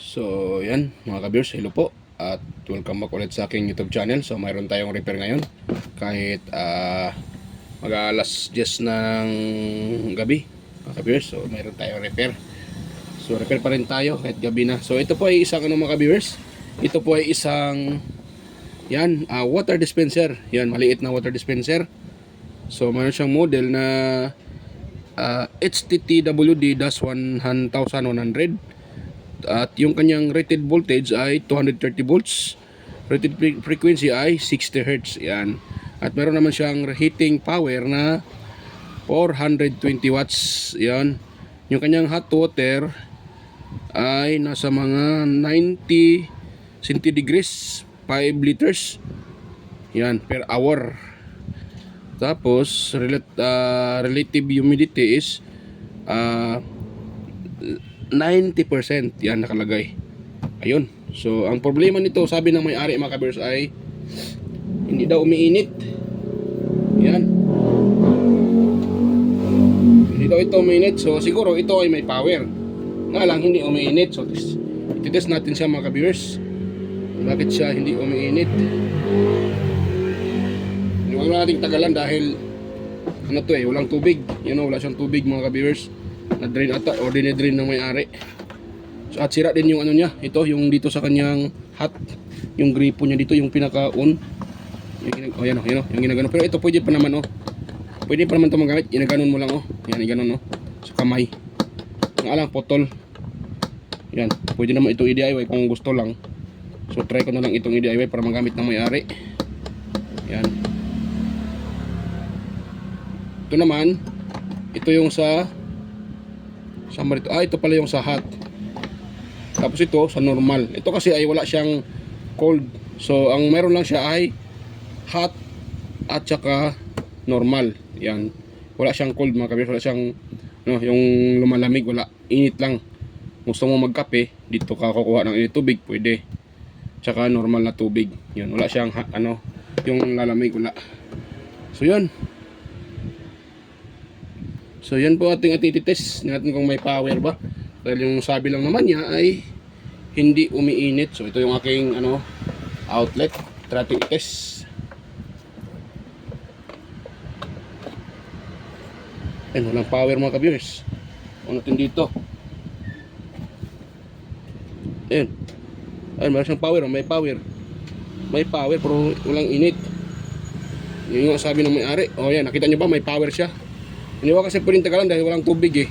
So, yan mga ka-viewers, hello po at welcome back ulit sa aking YouTube channel. So, mayroon tayong repair ngayon kahit mag-alas 10 ng gabi mga ka-viewers. So, mayroon tayong repair. So, repair pa rin tayo kahit gabi na. So, ito po ay isang mga ka-viewers. Ito po ay isang water dispenser. Yan, maliit na water dispenser. So, mayroon siyang model na HTTWD-1100. At yung kanyang rated voltage ay 230 volts. Rated frequency ay 60 Hz. Yan. At meron naman siyang heating power na 420 watts. Yan. Yung kanyang hot water ay nasa mga 90 centigrades 5 liters. Yan, per hour. Tapos relative humidity is 90%. Yan nakalagay. Ayun. So, ang problema nito, sabi ng may-ari mga ka-viewers ay hindi daw umiinit. Yan. Hindi daw ito umiinit. So, siguro ito ay may power. Nga lang, hindi umiinit. So, ititest natin siya mga ka-viewers. Bakit siya hindi umiinit? Huwag na nating tagalan dahil ano to walang tubig. Wala siyang tubig mga ka-viewers. Na-drain ata o dine-drain ng may-ari. So, at sira din yung ano niya. Ito, yung dito sa kanyang hot. Yung gripo niya dito, yung pinaka-on. Yung ginagano. Pero ito pwede pa naman Pwede pa naman ito magamit. Ginaganon mo lang Yan, iganon sa kamay. Ang alang, potol. Yan, pwede naman ito i-DIY kung gusto lang. So, try ko na lang itong i-DIY para magamit ng may-ari. Yan. Ito naman, ito yung sa ito pala yung sa hot. Tapos ito sa normal. Ito kasi ay wala siyang cold. So ang meron lang siya ay hot at saka normal. Yan. Wala siyang cold mga kabir. Wala siyang yung lumalamig, wala. Init lang. Gusto mo magkape, dito ka kukuha ng init tubig, pwede. Tsaka normal na tubig. Yan, wala siyang yung lalamig, wala. So yun. So yan po ating ititest natin kung may power ba. Dahil yung sabi lang naman niya ay hindi umiinit. So ito yung aking outlet. Try to test. Ayun, walang power mga ka-viewers. Ano natin dito? Ayun. Ayun, meron siyang power. May power. May power pero walang init. Yun yung sabi ng may-ari. Yan, nakita nyo ba may power siya? Hindi ko kasi pwedeng tagalan dahil walang tubig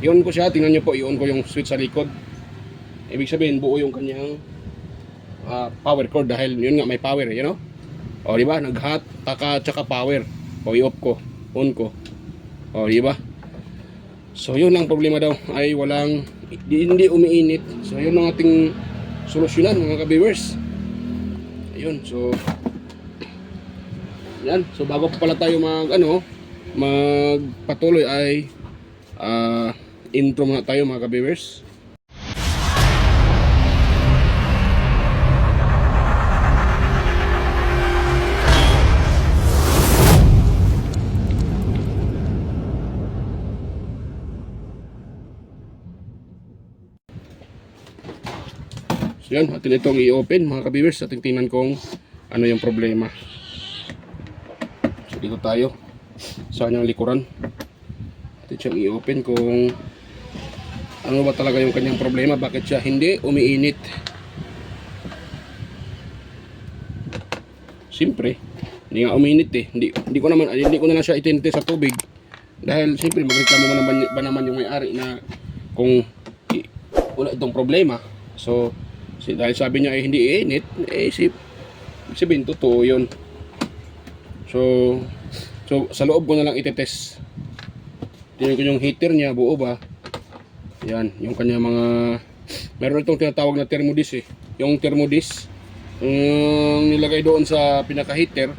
I-on ko siya, tingnan nyo po, i-on ko yung switch sa likod. Ibig sabihin, buo yung kanyang power cord dahil yun nga may power, diba? Nag-hot, tsaka power. I-off ko, on ko. Diba? So yun ang problema daw, ay hindi umiinit. So yun ang ating solusyonan mga ka-viewers. Ayun, so yan, so bago pa pala tayo magpatuloy ay intro muna tayo mga ka-viewers. So yan, atin itong i-open mga ka-viewers. Ating tingnan kung ano yung problema. So dito tayo sa kanyang likuran. Atin siyang i-open kung ano ba talaga yung kanyang problema. Bakit siya hindi umiinit. Siyempre hindi nga umiinit Hindi ko na lang siya itinte sa tubig. Dahil siyempre magreklamo ba naman yung may-ari na kung wala itong problema. So dahil sabi niya ay hindi iinit, sabihin totoo yun. So sa loob ko na lang itetest. Tingnan ko yung heater niya, buo ba? Yan, yung kanya meron itong tinatawag na thermodisc Yung thermodisc, yung nilagay doon sa pinaka-heater,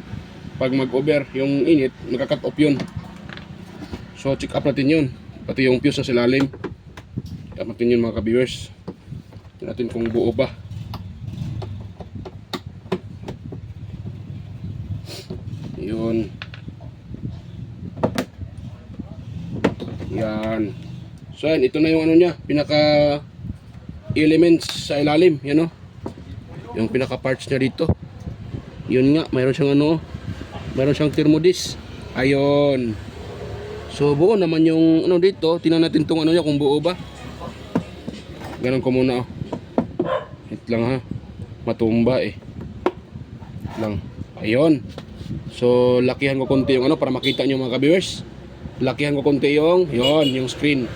pag mag-over yung init, nagka-cut off yun. So check up natin yun. Pati yung fuse sa ilalim. Check up natin yun mga ka-viewers. Tingnan natin kung buo ba. Yun. Yan. So yan, ito na yung niya, pinaka elements sa ilalim, yan o. Yung pinaka parts niya dito. Yun nga, mayroon siyang ano, mayroon siyang thermodisc. Ayun. So buo naman yung ano dito. Tingnan natin tong ano niya kung buo ba. Ganun ko muna oh. Wait lang ha. Matumba eh. Wait lang. Ayun. So lakihan ko konti yung ano para makita nyo mga ka-viewers. Lakihan ko konti yung yung screen.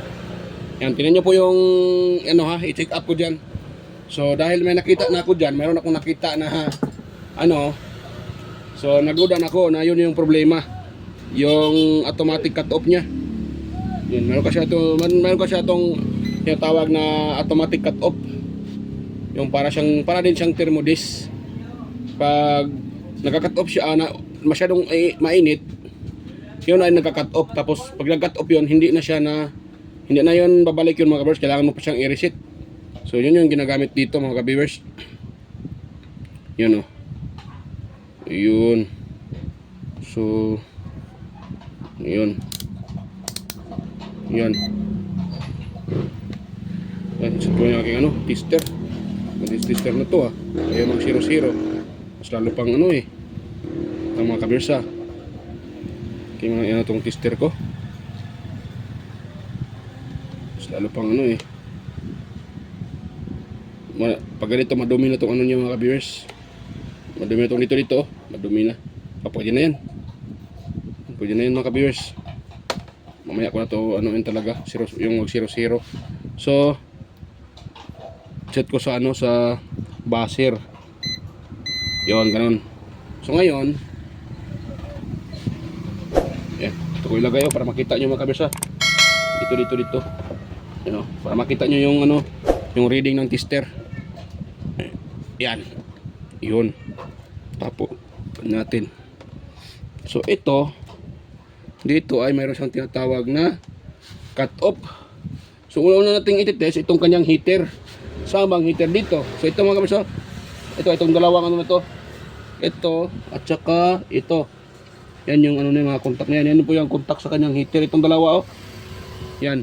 Yan, tingnan nyo po yung ano ha, i-check up ko dyan. So dahil may nakita na ako dyan, mayroon akong nakita na ano. So nagudan ako na yun yung problema. Yung automatic cut off niya. Yun, meron kasi itong tinatawag na automatic cut off. Yung para din siyang thermodisc. Pag nagka-cut off siya na masyadong mainit, yun ay nagka-cut off. Tapos pag nag-cut off yun, hindi na yun babalik yun mga ka-viewers. Kailangan mo pa siyang i-reset. So yun yung ginagamit dito mga ka-viewers. Yun o. Yun. So yun. Yan. Set ko yung aking ano, tester. Tester na to Ayaw mag 0-0. Mas lalo pang ano eh. Ang mga kabirsa. Kaya mga yan itong tester ko. Mas lalo pang ano eh. Pag ganito madumi na itong ano niya mga kabirsa. Madumi na itong dito. Madumi na. Pwede na yan. Pwede na yan mga ka-viewers. Mamaya ko na to ano yun talaga, yung mag 0-0. So set ko sa ano sa buzzer. Yon, ganun. So ngayon, ito ko ilagay para makita nyo mga ka-viewers. Dito. You know, para makita nyo yung ano, yung reading ng tester. Yan. Yun. Tapo natin. So ito dito ay mayroon siyang tinatawag na cut off. So una nating i-test itong kanyang heater. Samang heater dito. So ito mga kabisa. Itong dalawang ano na to. Ito at saka ito. Yan yung ano na yung mga contact niya. Yan po yung contact sa kanyang heater. Itong dalawa Yan.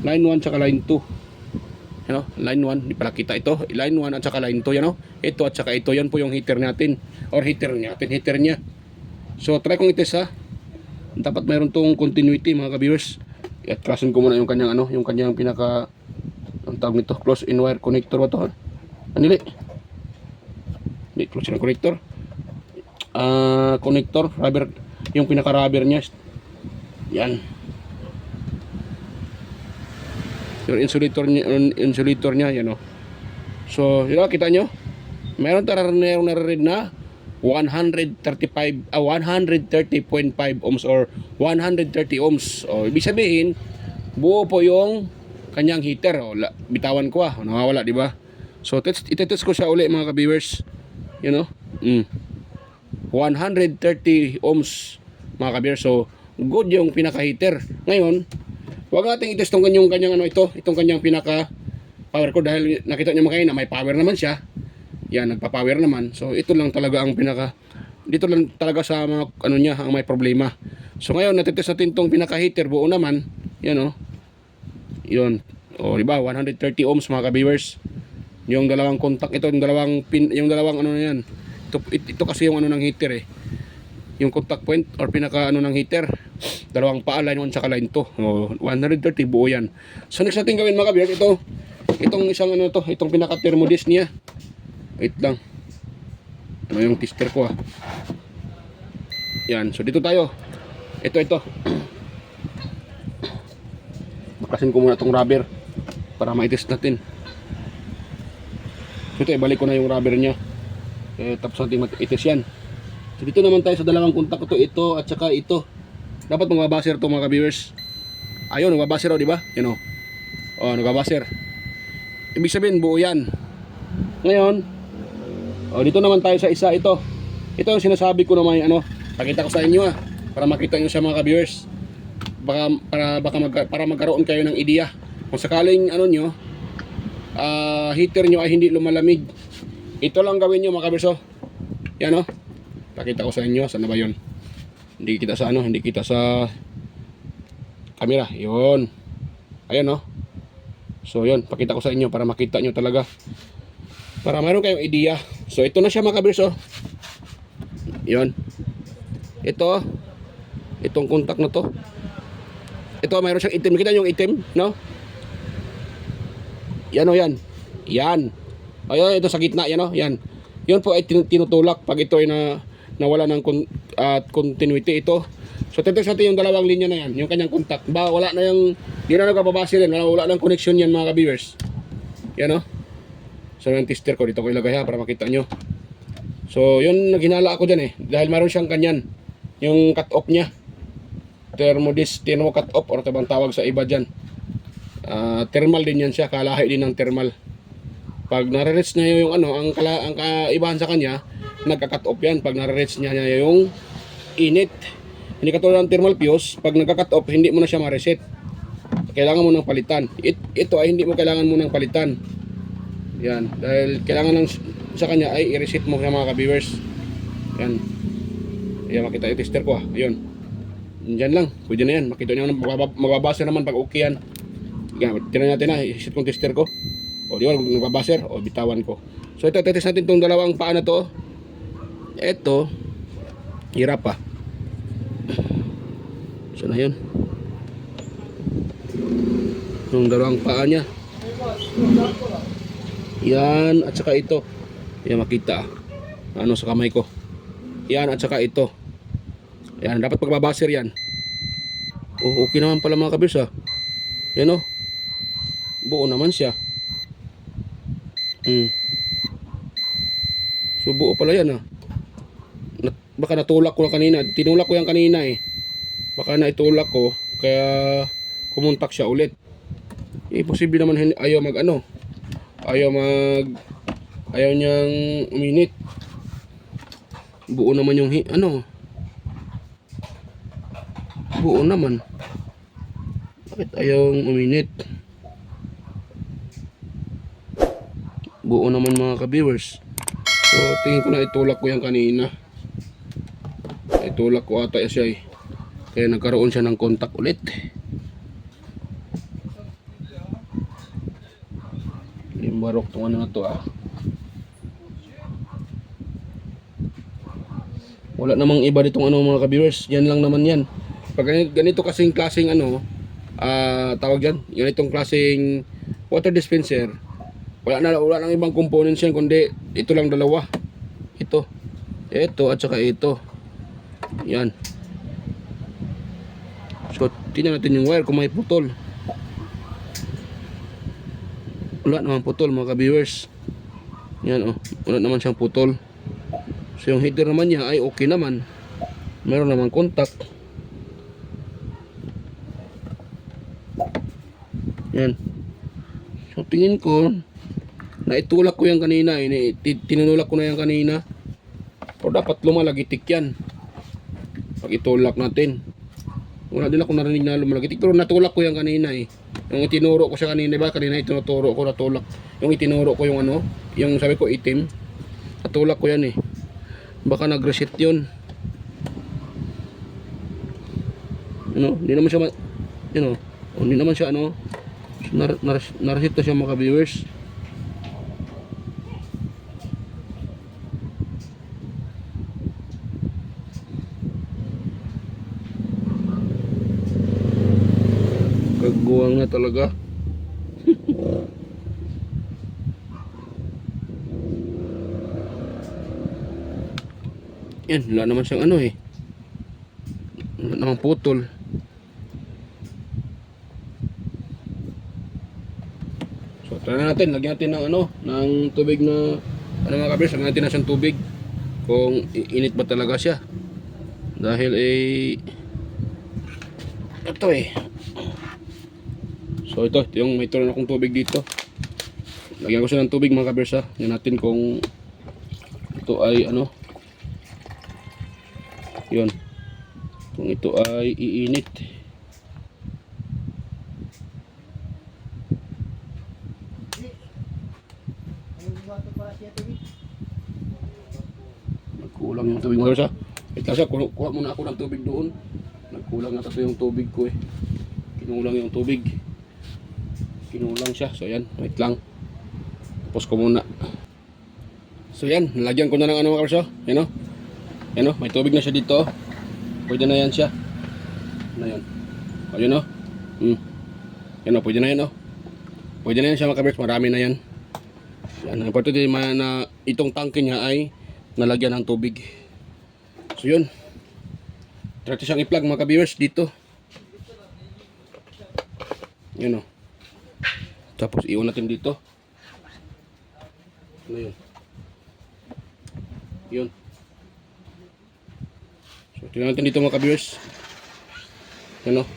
Line 1 at saka line 2. Yan line 1, di pala kita ito. Line 1 at saka line 2 yan Ito at saka ito. Yan po yung heater natin. Or heater niya. So try kong i-test Dapat mayroon tong continuity mga ka-viewers. I-attrasin ko muna yung kanyang ano, yung kanyang pinaka ang tawag nito, close in wire connector ba to? Anili? Hindi close in connector. Connector, rubber, yung pinaka rubber niya. Yan. Yung insulator niya, yan So, yun kita nyo. Meron nare-read na 130.5 ohms or 130 ohms. Ibig sabihin, buo po yung kanyang heater. Bitawan ko nawawala, di ba? So itetest ko siya uli mga ka-viewers. 130 ohms mga ka-viewers. So good yung pinaka-heater. Ngayon, wag nating itest itong kanyang itong kanyang pinaka power ko dahil nakita niyo makina may power naman siya. Yan, nagpa-power naman. So ito lang talaga ang dito lang talaga sa mga niya ang may problema. So ngayon natitest natin tong pinaka-heater, buo naman. Yan Yun. Di ba? 130 ohms mga ka-viewers. Yung dalawang contact yung dalawang pin, yung dalawang na yan. Ito kasi yung ng heater Yung contact point or pinaka ng heater. Dalawang paa, line 1 saka line 2. 130 buo yan. So next natin gawin mga ka-viewers, itong isang itong pinaka-thermodisc niya. Wait lang. Ano yung tester ko Yan. So dito tayo. Ito. Bakasin ko muna itong rubber para ma-test natin. So ito, ibalik ko na yung rubber nya. Tapos natin ma-test yan. So dito naman tayo sa dalawang kontak ito at saka ito. Dapat magbabaser to mga ka-viewers. Ayun, magbabaser di ba? Yan nagbabaser. Ibig sabihin buo yan. Ngayon, dito naman tayo sa isa ito. Ito yung sinasabi ko naman pakita ko sa inyo para makita niyo sa mga ka-viewers. Para magkaroon kayo ng ideya. Kung sakaling heater nyo ay hindi lumalamig. Ito lang gawin nyo mga ka-viewers. Yan pakita ko sa inyo. Saan na ba yun? Hindi kita sa camera. Yun. Ayan So yun, pakita ko sa inyo para makita nyo talaga. Para mayroon kayong idea. So ito na siya mga kabers, oh. Yun. Ito, itong contact na to. Ito, mayroon siyang itim. Kita nyo yung itim, no? Yan o yan. Yan. Ayun, ito sa gitna, yan o. Yan. Yun po ay tinutulak pag ito ay nawala ng continuity ito. So tetest natin yung dalawang linya na yan, yung kanyang contact. Ba, wala na yung, di na nagpapabase rin, wala nang connection yan mga ka-viewers. Yan o. So yung tester ko, dito ko ilagay ha para makita nyo. So yun, naghinala ako dyan eh. Dahil meron siyang kanyan, yung cut off niya. Thermo cut off or tabang tawag sa iba dyan. Thermal din yan siya, kalahi din ng thermal. Pag nare-reach niya yung ano, ang kaibahan sa kanya, nagka-cut off yan. Pag nare-reach niya yung init. Hindi katulad ng thermal fuse, pag nagka-cut off, hindi mo na siya ma-reset. Kailangan mo nang palitan. Ito ay hindi mo kailangan mo nang palitan. Yan, dahil kailangan lang sa kanya ay i-reset mo siya mga ka-viewers. Yan. Ayan, makita yung tester ko Ayun. Diyan lang, pwede na yan. Makita nyo, magbabasa naman pag okay yan. Yan, tinan natin na, i-set kong tester ko. O di ba, nagbabaser, o bitawan ko. So ito, tetest natin itong dalawang paa na to. Ito, hirap pa. So na yun. Itong dalawang paa niya. Yan, at saka ito. Yan, makita. Ano sa kamay ko. Yan, at saka ito. Yan, dapat pagbabaser yan. Oh, okay naman pala mga kabis Yan o. Buo naman siya. So buo pala yan baka natulak ko na kanina. Tinulak ko yan kanina eh. Baka naitulak ko, kaya kumontak siya ulit. Posible naman ayaw mag ano. Ayaw niyang uminit. Buo naman yung buo naman. Bakit ayaw uminit? Buo naman mga ka-viewers. So tingin ko na itulak ko yan kanina. Itulak ko ata siya eh. Kaya nagkaroon siya ng contact ulit. Limbarok tong ano na to Wala namang iba ditong mga ka-viewers. Yan lang naman yan. Pag ganito kasing klaseng tawag dyan, ganitong klaseng water dispenser, wala nang ibang components yan, kundi ito lang dalawa. Ito at saka ito. Yan. So tingnan natin yung wire kung may putol. Wala naman putol mga ka-viewers. Yan wala naman siyang putol. So yung header naman niya ay okay naman. Meron naman contact. Yan. So tingin ko naitulak ko yan kanina tinulak ko na yan kanina. O dapat lumalagitik yan pag itulak natin. Wala din ako narinig na lumalagitik, pero natulak ko yan kanina yung itinuro ko siya kanina, diba? Kanina itinuturo ko, natulak. Yung itinuro ko yung yung sabi ko itim, natulak ko yan baka nag-reset yun. Hindi naman siya hindi naman siya na-reset na siya mga viewers. Kaguwang na talaga. Yan, wala naman siyang wala namang putol. So try natin, lagyan natin ng tubig na mga kabers, lagyan natin na siyang tubig kung init ba talaga siya. Dahil ito so ito yung may turon akong tubig dito. Lagyan ko siya ng tubig mga kabers Tingnan natin kung ito ay yun, kung ito ay iinit. Nagkulang yung tubig mga kabers Wait lang siya, kuha muna ako ng tubig doon. Nagkulang na yung tubig ko Kinulang yung tubig. Kinulang siya. So yan, wait lang. Tapos ko muna. So yan, nalagyan ko na ng ano mga kaberso. Yan o. Yan o, may tubig na siya dito. Pwede na yan siya. Na yan. O yun o. Yan o, pwede na yan o. Pwede na yan siya mga kaberso. Marami na yan. Yan, ang importante na itong tangke niya ay nalagyan ng tubig. So yun. Try siyang i-plug mga ka-viewers dito. Yun o. Tapos iwan natin dito. Ano yun? Yun. So tingnan natin dito mga ka-viewers. Yan o.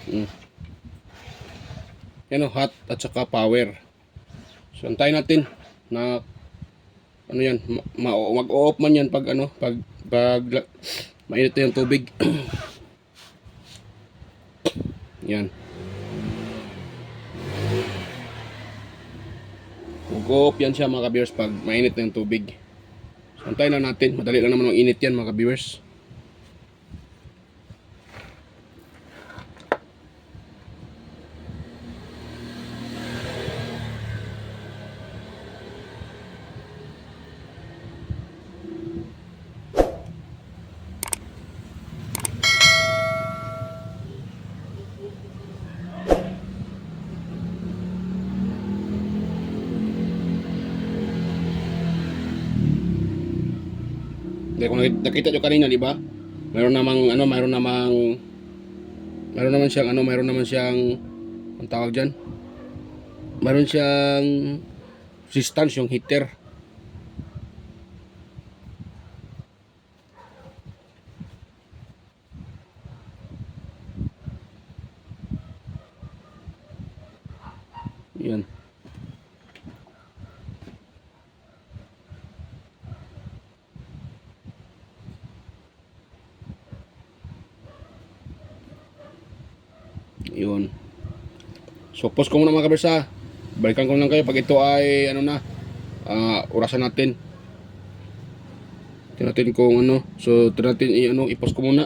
Yan o, hot at saka power. So antayin natin na ano yan, mag-o-off man yan pag ano, pag mainit na yung tubig. Yan. Mag-off yan siya mga ka-viewers pag mainit na yung tubig. So antayin lang natin, madali lang naman ang init yan mga ka-viewers. Kung nakita nyo kanina, di ba? Mayroon naman siyang ang tawag diyan. Mayroon siyang resistance yung heater. Yan. Yun. So pause ko muna mga kabersa. Balikan ko lang kayo pag ito ay ano na, orasan natin. Tingnan natin kung ano. So tingnan natin i-pause ko muna.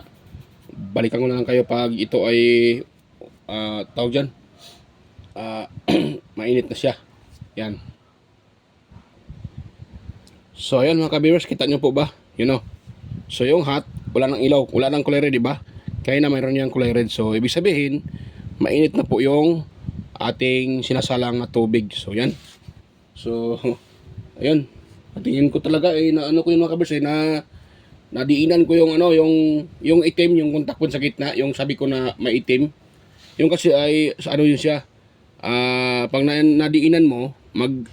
Balikan ko na lang kayo pag ito ay tawag dyan, mainit na siya. Yan. So ayan mga ka-viewers, kita nyo po ba? So yung hot, wala nang ilaw, wala nang kulay red, di ba? Kaya na mayroon niyang kulay red. So ibig sabihin, mainit na po yung ating sinasalang na tubig. So yan. So ayun. Tingin ko talaga na ano ko yung mga ka-viewers na nadiinan ko yung yung itim, yung kontakpon sa gitna, yung sabi ko na may itim. Yung kasi ay sa ano yun siya. Pag nadiinan mo,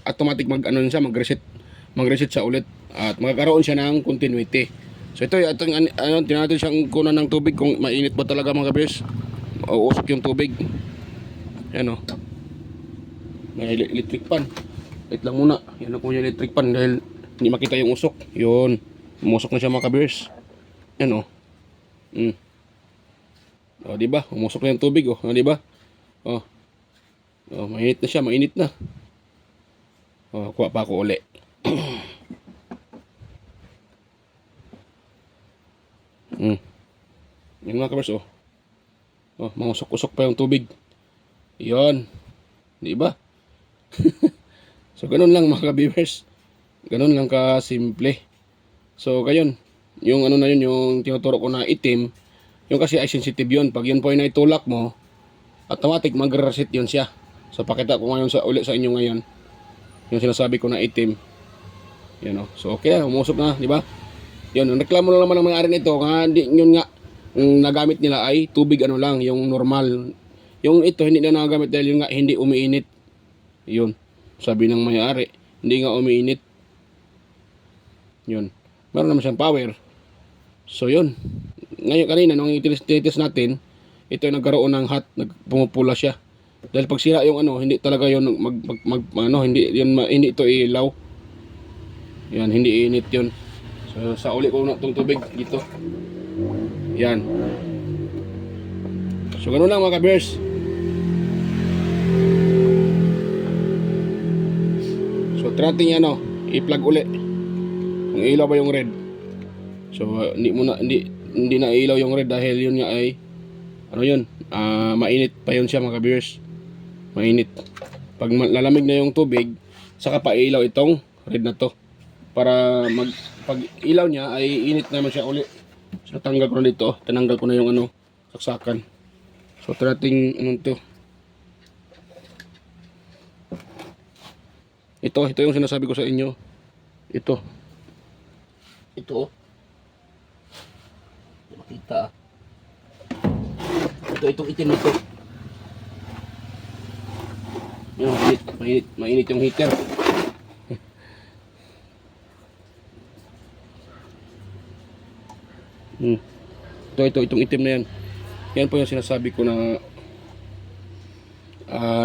automatic mag-reset siya ulit at magkakaroon siya ng continuity. So ito tingnan natin siyang kunan ng tubig kung mainit ba talaga mga kabers. Uusok yung tubig. Yan o. May electric pan. Wait lang muna. Yan po yung electric pan dahil hindi makita yung usok. Yun. Umusok na siya mga kabers. Yan o. O diba? Umusok na yung tubig o. Diba? O. Mainit na siya. Mainit na. O, kuha pa ako uli. Yan mga kabers o. Mangusok-usok pa yung tubig. Yan. Diba? So ganun lang mga kabers. Ganun lang ka simple. So gayon, yung ano na yun, yung tinuturo ko na itim, yung kasi ay sensitive yun. Pag yun po ay naitulak mo, automatic mag-reset yun siya. So pakita ko ngayon ulit sa inyo ngayon, yung sinasabi ko na itim. Yan o. So okay na, umusok na, di ba? Yun, ang reklamo na naman ng mga ari nito, yun nga, nagamit nila ay tubig lang, yung normal. Yung ito, hindi na nagamit dahil yun nga, hindi umiinit. Yun, sabi ng may-ari, hindi nga umiinit. Yun. Meron naman siyang power. So yun. Ngayon kanina nung i-test natin, ito ay nagkaroon ng hot, pumupula siya. Dahil pag sira yung hindi talaga yun hindi ito ilaw. Yan, hindi init yun. So sa uli ko na itong tubig dito. Yan. So ganoon lang mga ka-bears. So try natin yan i-plug uli. Kung ilaw ba yung red. So hindi na ilaw yung red dahil yun nga ay mainit pa yun siya mga ka-viewers. Mainit. Pag lalamig na yung tubig, saka pa ilaw itong red na to. Para pag ilaw niya ay init naman siya uli. So tanggal ko na dito, tinanggal ko na yung ano, saksakan. So tirating ano to. Ito yung sinasabi ko sa inyo. Ito. Ito. Makita. Itong itim nito. Yung mainit yung heater. Itong itim na yan. Yan po yung sinasabi ko na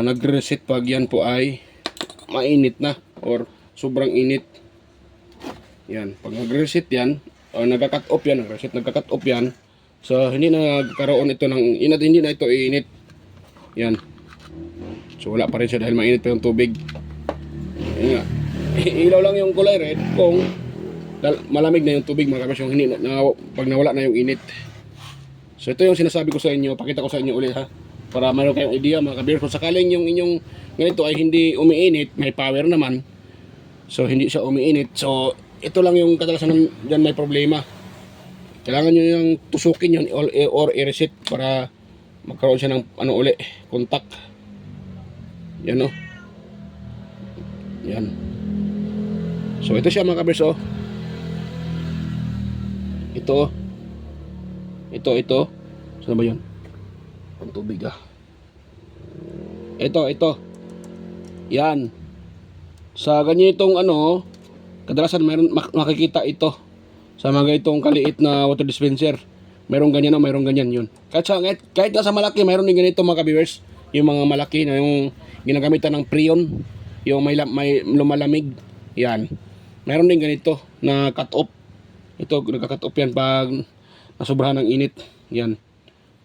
nagre-reset pag yan po ay mainit na or sobrang init. Yan, pag nag-reset yan o nagka-cut off yan, nagka-cut off yan, so hindi na nagkaroon ito ng hindi na ito iinit. Yan. So wala pa rin siya dahil mainit pa yung tubig. Yan nga. Ilaw lang yung kulay red kung malamig na yung tubig, mga kabers, yung hindi pag nawala na yung init. So ito yung sinasabi ko sa inyo, pakita ko sa inyo ulit ha, para mayroon kayong idea mga kabers. Kung sakaling yung inyong ganito ay hindi umiinit, may power naman, so hindi siya umiinit, so ito lang yung kadalasan dyan may problema. Kailangan nyo yung tusukin yun or i-reset para magkaroon siya ng ano uli, contact. Yan o. Yan. So ito siya mga kabers, oh. Ito. Saan ba yun? Ang tubig ah. Ito. Yan. Sa ganitong ano, kadalasan mayroon makikita ito. Sa mga itong kaliit na water dispenser. Mayroong ganyan o mayroong ganyan yun. Kahit nasa malaki, mayroon din ganito mga ka-viewers. Yung mga malaki na yung ginagamitan ng Freon. Yung may lumalamig. Yan. Mayroon din ganito na cut off. Ito, nagka-cut off yan pag nasobrahan ng init. Yan.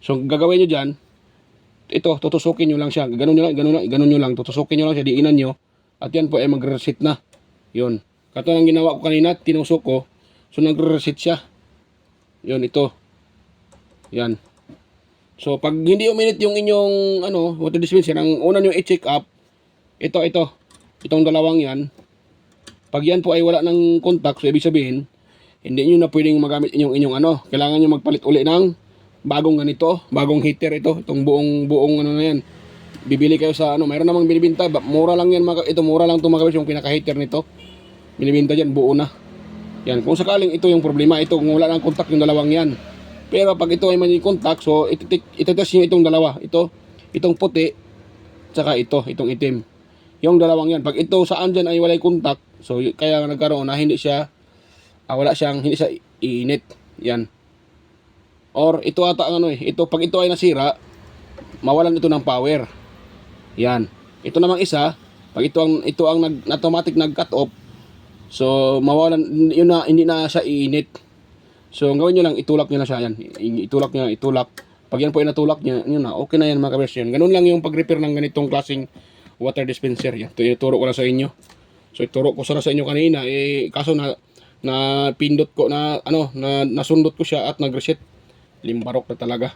So, gagawin nyo dyan, ito, tutusukin nyo lang siya. Ganun nyo lang. Tutusukin nyo lang siya, diinan nyo. At yan po ay mag-reset na. Yun. Katulad ng ginawa ko kanina, tinusok ko. So, nag-reset siya. Yun, ito. Yan. So, pag hindi uminit yung inyong water dispenser, ang una nyo i-check up, itong dalawang yan. Pag yan po ay wala ng contact, so ibig sabihin, hindi nyo na pwedeng magamit inyong kailangan nyo magpalit uli ng bagong ganito, bagong heater ito, itong buong na yan. Bibili kayo sa mayroon namang binibenta, mura lang yan, mura lang itong mga yung pinaka-heater nito. Binibenta dyan, buo na. Yan, kung sakaling ito yung problema, ito kung wala ng contact yung dalawang yan. Pero pag ito ay may contact, so itetest nyo itong dalawa, itong puti, tsaka itong itim. Yung dalawang yan, pag ito saan dyan ay walay contact, so kaya nagkaroon na hindi siya iinit. Yan. Or ito ata ang pag ito ay nasira, mawalan ito ng power. Yan. Ito namang isa, pag ito ang automatic nag-cut off, so mawalan yun na, hindi na siya iinit. So ang gawin niyo lang, itulak niyo na siya yan. Itulak. Pag yan po ay natulak niya, yun na, okay na yan mga kabers. Ganun lang yung pag-repair ng ganitong klaseng water dispenser. Yan. Ituro ko lang sa inyo. So ituro ko sana sa inyo kanina, kaso na pindot ko nasundot ko siya at nag-reset. Limbarok na talaga.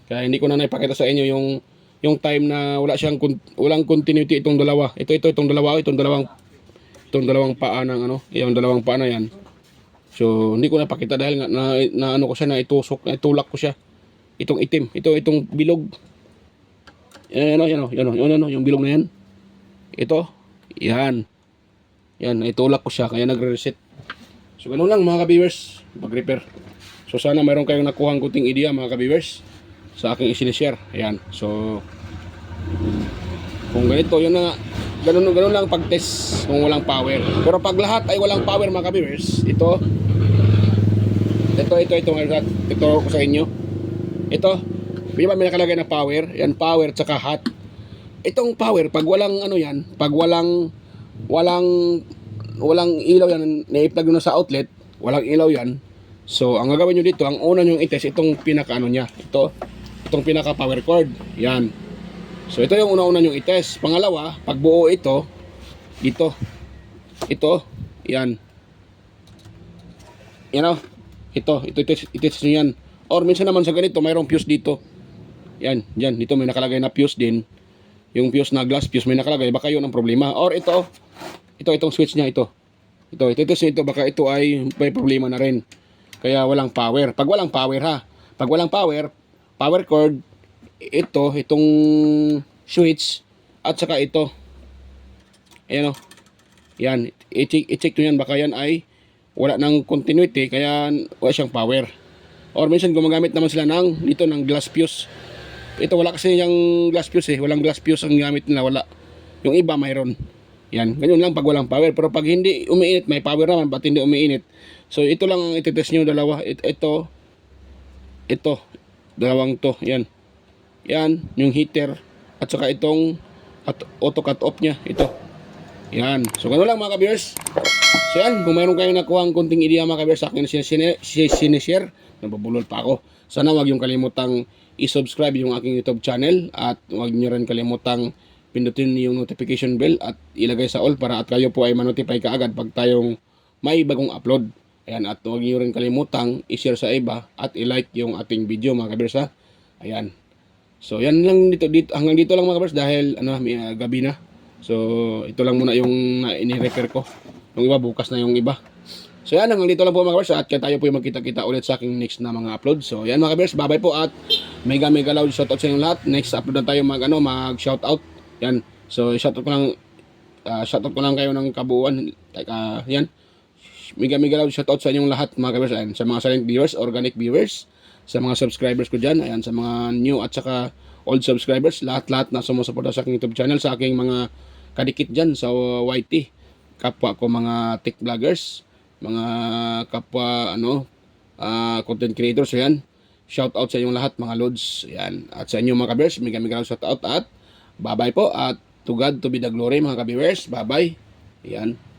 Kaya hindi ko na naipakita sa inyo yung time na walang continuity itong dalawa. Itong dalawang paa ng yung dalawang paa na yan. So hindi ko napakita dahil na ko siya, na itulak ko siya. Itong itim, itong bilog. Yan yung bilog na yan. Yan, itulak ko siya kaya nagre-reset. So ganun lang mga ka-viewers, pag-repair. So sana mayroon kayong nakuhang kunting idea mga ka-viewers sa aking i-share. Ayan. So kung ganito, yun na, ganun lang pag-test kung walang power. Pero pag lahat ay walang power mga ka-viewers, ito ko sa inyo. Di ba may nakalagay na power? Yan, power tsaka hot. Itong power, pag walang pag walang ilaw yan, na-plug nyo na sa outlet, walang ilaw yan. So, ang gagawin nyo dito, ang una nyo i-test, itong pinaka niya. Itong pinaka power cord. Yan. So, ito yung una-una nyo i-test. Pangalawa, pag buo ito, dito. Yan. Yan o. I-test nyo yan. Or minsan naman sa ganito, mayroong fuse dito. Yan, dyan. Dito may nakalagay na fuse din. yung fuse na glass fuse may nakalagay, baka yun ang problema. Or itong switch niya, ito, baka ito ay may problema na rin. Kaya walang power. Pag walang power pag walang power, power cord, itong switch, at saka ito. Ayan o. Yan, i-check nyo yan, baka yan ay wala ng continuity, kaya wala siyang power. Or minsan gumagamit naman sila ng glass fuse. Ito wala kasi yung glass fuse walang glass fuse ang gamit nila, wala. Yung iba mayroon. Yan, ganyan lang pag walang power. Pero pag hindi umiinit, may power naman, ba't hindi umiinit? So ito lang ang ititest nyo, dalawa. Ito, dalawang to, yan. Yan, yung heater, at saka itong auto cut off nya, ito. Yan, so gano'n lang mga ka-viewers. So yan, kung mayroon kayong nakuha ang konting idea mga ka-viewers, sa akin sinishare, nababulol pa ako. Sana wag yung kalimutang i-subscribe yung aking YouTube channel, at wag nyo rin kalimutang pindutin yung notification bell at ilagay sa all para at kayo po ay manotify kaagad pag tayong may bagong upload. Ayan, at huwag nyo rin kalimutang i-share sa iba at i-like yung ating video mga ka-viewers ha. Ayan. So yan lang dito, hanggang dito lang mga ka-viewers dahil gabi na. So ito lang muna yung ini-repair ko. Yung iba bukas na yung iba. So yan, hanggang dito lang po mga ka-viewers at kaya tayo po yung magkita-kita ulit sa aking next na mga upload. So yan mga ka-viewers, bye-bye po at mega loud shoutout sa inyong lahat. Next upload na tayo mag shoutout. Yan. So shoutout ko lang kayo ng kabuuan. Yan. Mega loud shoutout sa inyong lahat mga ka-viewers. Ayan, sa mga silent viewers, organic viewers, sa mga subscribers ko dyan, ayan, sa mga new at saka old subscribers, lahat na sumusuporta sa aking YouTube channel, sa aking mga kadikit dyan sa YT, kapwa ko mga tech vloggers, mga kapwa content creators. So yan, shout out sa inyong lahat mga lods. Yan, at sa inyo mga ka-viewers, mega shout out at bye bye po, at to God to be the glory mga ka-viewers. Bye bye. Yan.